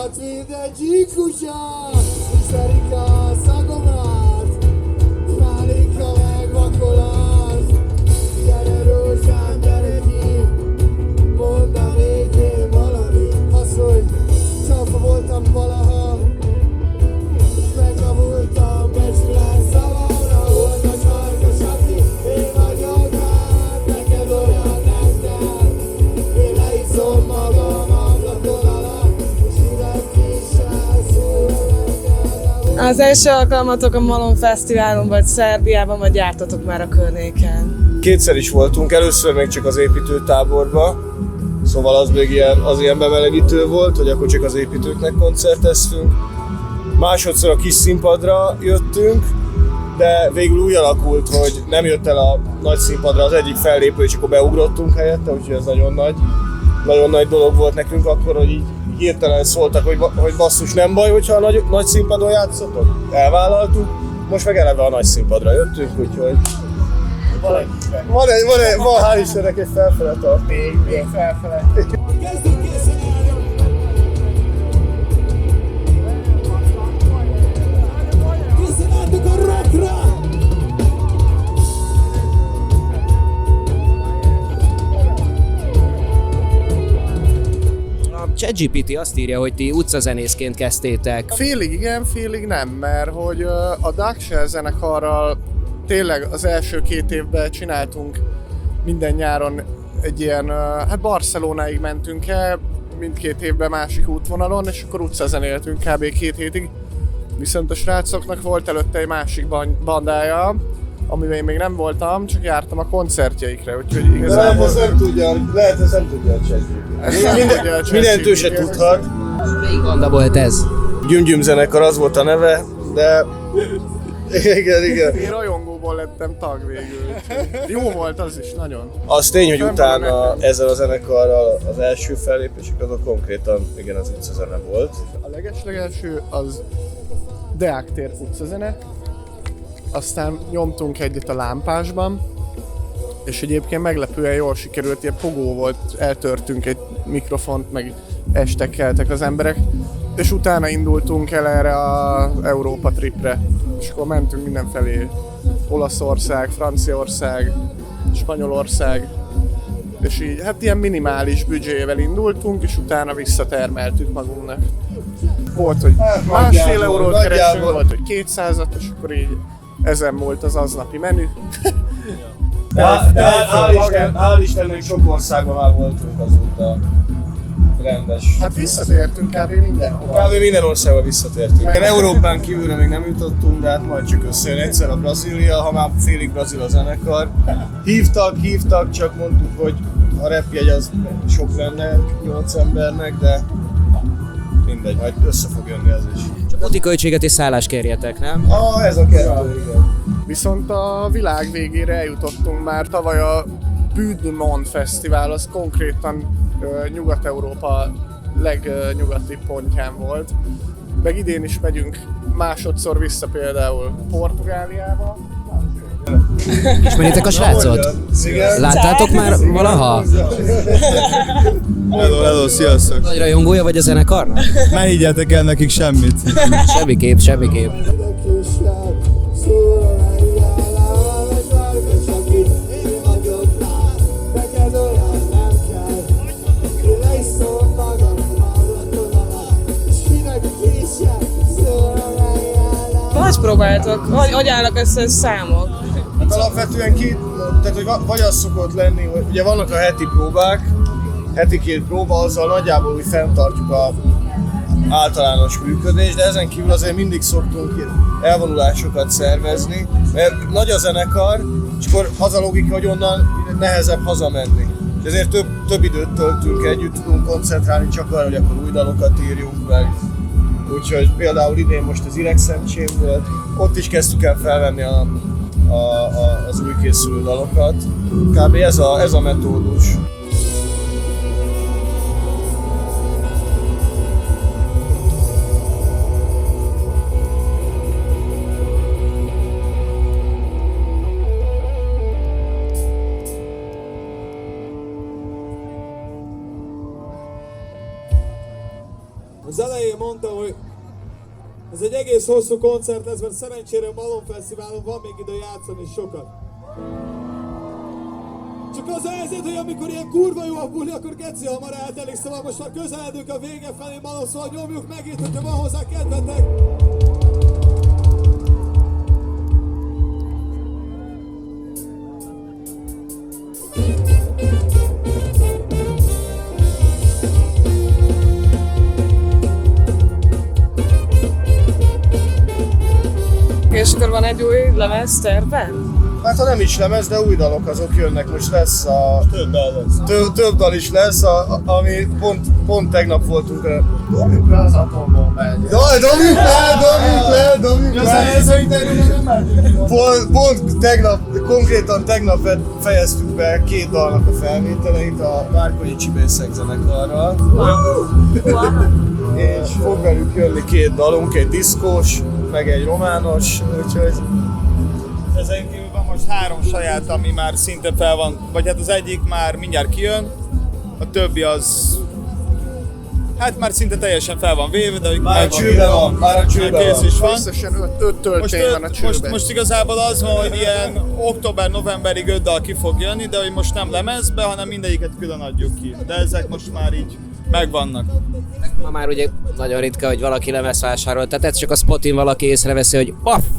Rohadt mindegy kutya, szerik a szagomát, Málinka meg vakolat. Gyere rózsám, gyere ki, mondd a végén valamit. Az, hogy csalfa voltam valaha, megavultam, becsület szavamra. Volt a sarkos, aki én vagyok rád, neked olyan nem kell. Én leiszom magam ablakon alatt, és hideg késsel szól. Az első alkalmatok a Malom Fesztiválon, vagy Szerbiában, vagy jártatok már a környéken? Kétszer is voltunk, először még csak az építőtáborba, szóval az ilyen bemelegítő volt, hogy akkor csak az építőknek koncerteztünk. Másodszor a kis színpadra jöttünk, de végül úgy alakult, hogy nem jött el a nagy színpadra az egyik fellépő, és akkor beugrottunk helyette, úgyhogy ez nagyon nagy dolog volt nekünk akkor, hogy így hirtelen szóltak, hogy basszus, nem baj, hogyha a nagy színpadon játszotok. Elvállaltuk, most meg eleve a nagy színpadra jöttünk, úgyhogy van hál' Istennek egy felfele tart. Még felfele. ChatGPT azt írja, hogy ti utcazenészként kezdtétek. Félig igen, félig nem, mert hogy a Darkshell zenekarral tényleg az első 2 évben csináltunk minden nyáron egy ilyen, hát Barcelonáig mentünk el, mindkét évben másik útvonalon, és akkor utcazenéltünk kb. 2 hétig. Viszont a srácoknak volt előtte egy másik bandája, amiben én még nem voltam, csak jártam a koncertjeikre, úgyhogy igazából... Lehet, ez nem tudja a ChatGPT. Mindent ő se tudhat. Melyik banda volt ez? Gyüm zenekar, az volt a neve, de... Igen. Én rajongóból lettem tag végül. Jó volt az is, nagyon. Az tény, hogy utána ezzel a zenekarral az első fellépésük azok konkrétan, igen, az utcazene volt. A legeslegelső az Deák tér utcazene, aztán nyomtunk egyet a Lámpásban, és egyébként meglepően jól sikerült, ilyen pogó volt, eltörtünk egy mikrofont, meg estekkeltek az emberek, és utána indultunk el erre az Európa tripre, és akkor mentünk mindenfelé, Olaszország, Franciaország, Spanyolország, és így, hát ilyen minimális büdzsével indultunk, és utána visszatermeltük magunknak. Volt, hogy másfél eurót keresünk, volt, hogy 200-at, és akkor így ezen múlt az aznapi menü. Hál' Istennek sok országban már voltunk azóta rendes. Hát visszatértünk kb. Mindenhol. Kb. Minden országba visszatértünk. Európán kívülre még nem jutottunk, de hát majd csak összejön egyszer a Brazília, ha már félig brazil a zenekar. Hívtak, csak mondtuk, hogy a repjegy az sok lenne 8 embernek, de mindegy, majd össze fog jönni ez is. Csak úti költséget és szállást kérjetek, nem? Ez a kettő, igen. Viszont a világ végére eljutottunk már, tavaly a Budemont Fesztivál, az konkrétan Nyugat-Európa legnyugati pontján volt. Meg idén is megyünk másodszor vissza például Portugáliába. Ismeritek a srácot? Láttátok már valaha? Hello, sziasztok! Nagy rajongója vagy a zenekarnak? Ne higgyetek el nekik semmit. Semmiképp. Hogy próbáltok? Hogy állnak össze a számok? Hát alapvetően tehát hogy vagy az szokott lenni, hogy ugye vannak a heti próbák, heti 2 próba, azzal nagyjából úgy fenntartjuk a általános működést, de ezen kívül azért mindig szoktunk elvonulásokat szervezni, mert nagy a zenekar, és akkor az a logika, hogy onnan nehezebb hazamenni. És ezért több időt töltünk együtt, tudunk koncentrálni csak arra, hogy akkor új dalokat írjunk meg. Úgyhogy például idén most az Irexemcsén volt, ott is kezdtük el felvenni az új készülő dalokat. Kb. Ez a metódus. Az elején mondtam, hogy ez egy egész hosszú koncert lesz, mert szerencsére a Malom Fesztiválon van még idő játszani sokat. Csak az a helyzet, hogy amikor ilyen kurva jó a buli, akkor geci hamar eltelik, szóval most már közeledünk a vége felé, Malom, szóval nyomjuk meg itt, hogyha van hozzá kedvetek. És akkor van egy új lemez terve? Hát ha nem is lemez, de új dalok azok jönnek, most lesz Több dal lesz. több dal is lesz, ami pont tegnap voltunk Az atombombát. Dobjuk le! Pont tegnap, konkrétan tegnap fejeztük be 2 dalnak a felvételeit a Várkonyi Csibészek zenekarral. És fog velük jönni 2 dalunk, egy diszkós, meg egy romános, úgyhogy Ezen kívül van most 3 saját, ami már szinte fel van, vagy hát az egyik már mindjárt kijön, a többi az hát már szinte teljesen fel van véve, de már a csőben van, kész is van. Összesen 5 töltény van a csőben. Most igazából az van, hogy ilyen október-novemberig 5 dal ki fog jönni, de hogy most nem lemezbe, hanem mindegyiket külön adjuk ki. De ezek most már így megvannak. Ma már ugye nagyon ritka, hogy valaki lemez vásárol, tehát ez csak a Spotin valaki észreveszi, hogy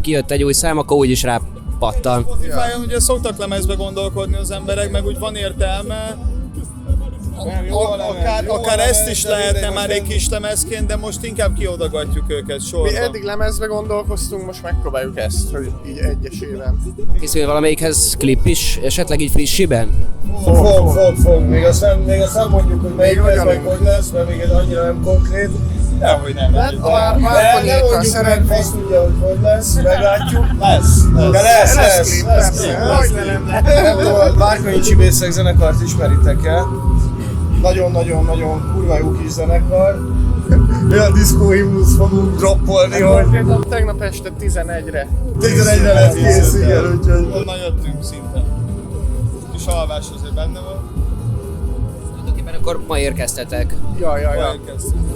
kijött egy új szám, akkor úgyis rápattan. Spotify-on ugye szoktak lemezbe gondolkodni az emberek, meg úgy van értelme. Akár ezt is lehetne már egy kis lemezként, de most inkább kiodagatjuk őket sorba. Mi eddig lemezbe gondolkoztunk, most megpróbáljuk ezt, hogy így egyesével. Készül valamelyikhez klip is, esetleg így frissiben? Fog. Még azt nem mondjuk, hogy melyik lesz, meg hogy lesz, mert még ez annyira nem konkrét. Dehogy nem. Nem Nem mondjuk meg, azt tudja, hogy lesz, meglátjuk. Lesz. Várkonyi Csibészek zenekart ismeritek el. Nagyon-nagyon kurva jó kis zenekar. Olyan diszkóhimnusz fogunk droppolni, hogy Tegnap este 11-re. 11-re lesz kész, igen, úgyhogy... Onnan jöttünk szinte. És alvás azért benne van. Tulajdonképpen akkor ma érkeztetek. Ja. Elkezdtünk.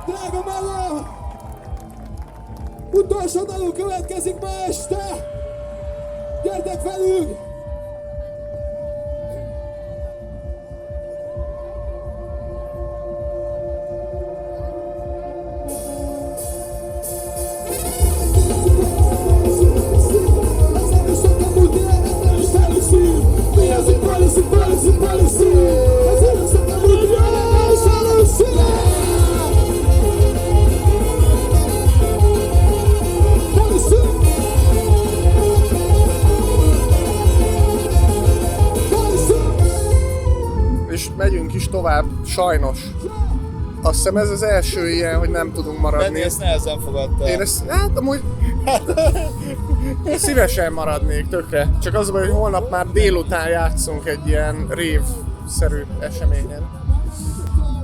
Drága Malom! Utolsó dalunk következik ma este! Gyertek velünk! És megyünk is tovább, sajnos. Azt hiszem ez az első ilyen, hogy nem tudunk maradni. Benni ezt nehezen fogadta. Én ezt, hát amúgy szívesen maradnék tökre. Csak az a baj, hogy holnap már délután játszunk egy ilyen rév-szerű eseményen.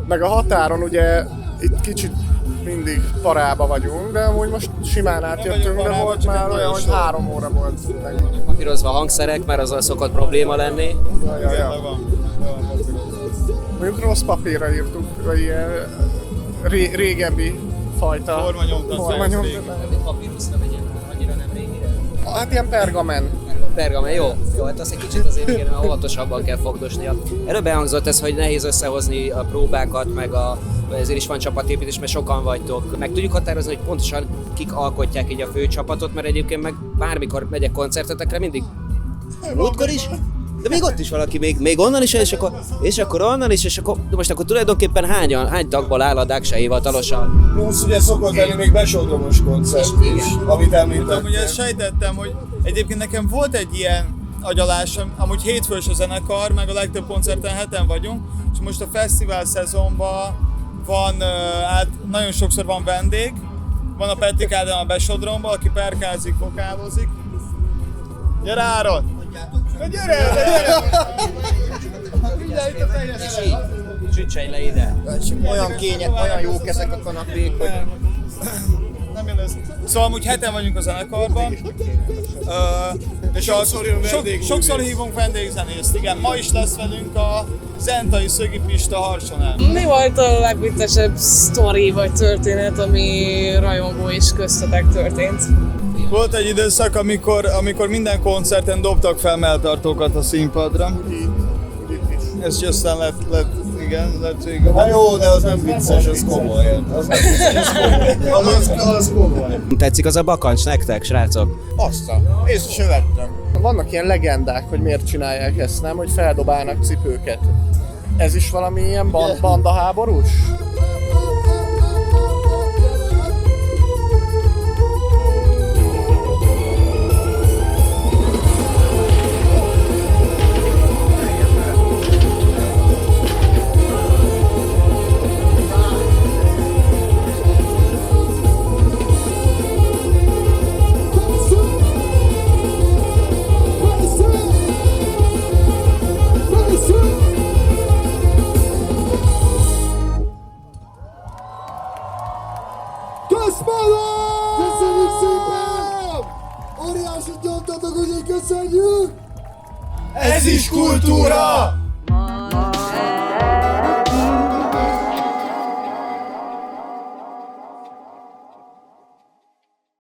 Meg a határon ugye itt kicsit mindig parába vagyunk, de amúgy most simán átjöttünk, de parába, volt csak már egy olyan, nagyon hogy sok. 3 óra volt. Papírozva hangszerek, mert azzal szokott probléma lenni. Meg van. Mondjuk rossz papírra írtuk, vagy ilyen régebbi fajta. Formanyomtat. Papírozra vegyél, annyira nem régire. Hát ilyen pergamen. Pergamen, jó, hát azt egy kicsit azért igen, óvatosabban kell fogdosnia. Előbb elhangzott ez, hogy nehéz összehozni a próbákat, meg ezért is van csapatépítés, mert sokan vagytok. Meg tudjuk határozni, hogy pontosan kik alkotják így a fő csapatot, mert egyébként meg bármikor megyek koncertetekre, mindig múltkor is, de még ott is valaki, még onnan is, és akkor onnan is, és akkor most akkor tulajdonképpen hány tagból áll a Dáksa hivatalosan? Plusz ugye szokott lenni még besodromos koncert is, amit említettem. Ugye ezt sejtettem, hogy egyébként nekem volt egy ilyen agyalásom, amúgy hétfős a zenekar, meg a legtöbb koncerten heten vagyunk, és most a fesztivál szezonban van, hát nagyon sokszor van vendég, van a Petrik Ádám a Besodromban, aki perkázik, vokálozik. Gyere Áron! De gyere! Figyelj, itt a teljes! Sütselj le ide. Olyan jók ezek a kanapék, hogy... Nem jön ez. Szóval amúgy heten vagyunk a zenekarban. És sokszor hívunk vendégzenészt. Igen, ma is lesz velünk a Zentai Szögi Pista Harsonál. Mi volt a legviccesebb sztori vagy történet, ami rajongó és köztetek történt? Volt egy időszak, amikor minden koncerten dobtak fel melltartókat a színpadra. Ez aztán lett végül. Na jó, de az nem vicces, az komoly. Az nem vicces, az komoly. Tetszik az a bakancs nektek, srácok? Észre se vettem. Vannak ilyen legendák, hogy miért csinálják ezt, nem? Hogy feldobálnak cipőket. Ez is valami ilyen bandaháborús? Köszönjük szépen! Óriásit nyomtatok, úgyhogy köszönjük! Ez is kultúra!